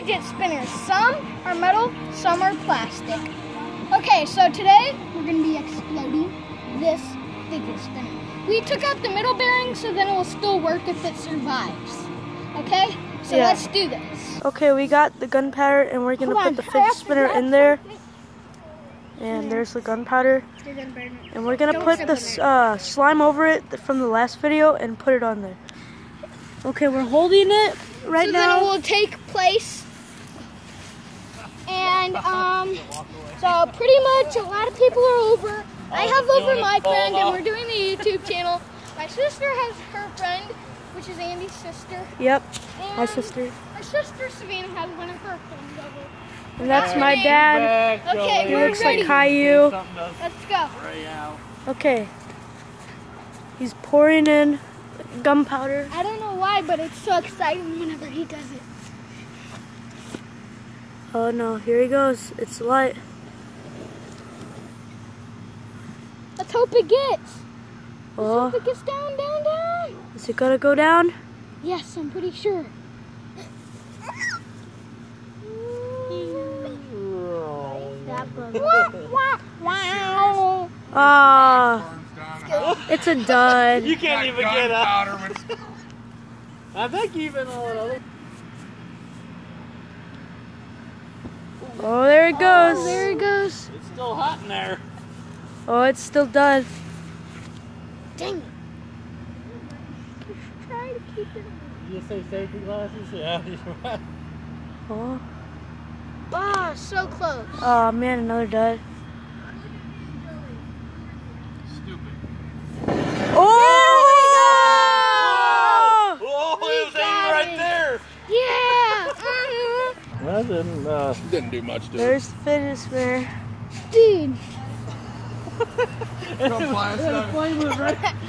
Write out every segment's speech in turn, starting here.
fidget spinners. Some are metal, some are plastic. Okay, so today we're going to be exploding this fidget spinner. We took out the middle bearing so then it will still work if it survives. Okay? So let's do this. Okay, we got the gunpowder and we're going to put the fidget spinner in there. And there's the gunpowder. And we're going to put the slime over it from the last video and put it on there. Okay, we're holding it right now. So then it will take place. And so pretty much a lot of people are over. I have over my friend and we're doing the YouTube channel. My sister has her friend, which is Andy's sister. Yep, and my sister. My sister Savannah has one of her friends over. And that's my dad. Okay, he we're looks ready. like Caillou. Let's go. Okay. He's pouring in gunpowder. I don't know why, but it's so exciting whenever he does it. Oh no, here he goes. It's light. Let's hope it gets. Oh. Let's hope it gets down, down, down. Is it gonna go down? Yes, I'm pretty sure. Wow. Ah, it's a dud. You can't even get up. I think even Oh, there it goes. Oh, there it goes. It's still hot in there. Oh, it's still done. Dang it. Try to keep it. You say safety glasses? Yeah. Oh. Oh, so close. Oh man, another dud. Stupid. Oh! Oh, it was aiming right there. Yeah. That didn't do much to it. There's the fidget spinner. Dude.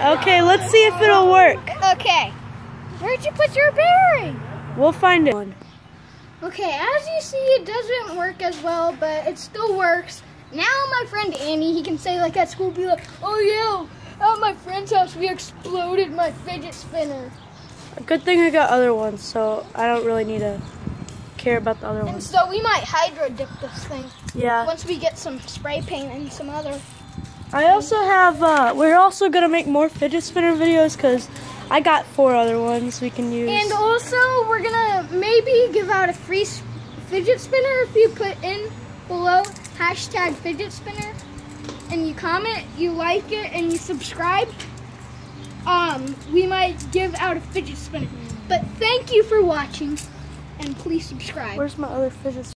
Okay, let's see if it'll work. Okay. Where'd you put your bearing? We'll find it. Okay, as you see, it doesn't work as well, but it still works. Now my friend Andy, he can say like at school, be like, oh yeah, at my friend's house we exploded my fidget spinner. A good thing I got other ones, so I don't really need to care about the other And ones. so we might hydro dip this thing. Yeah. Once we get some spray paint and some other. I also have, we're also going to make more fidget spinner videos because I got 4 other ones we can use. And also, we're gonna maybe give out a free fidget spinner if you put in below hashtag fidget spinner and you comment, you like it, and you subscribe. We might give out a fidget spinner. But thank you for watching, and please subscribe. Where's my other fidget spinner?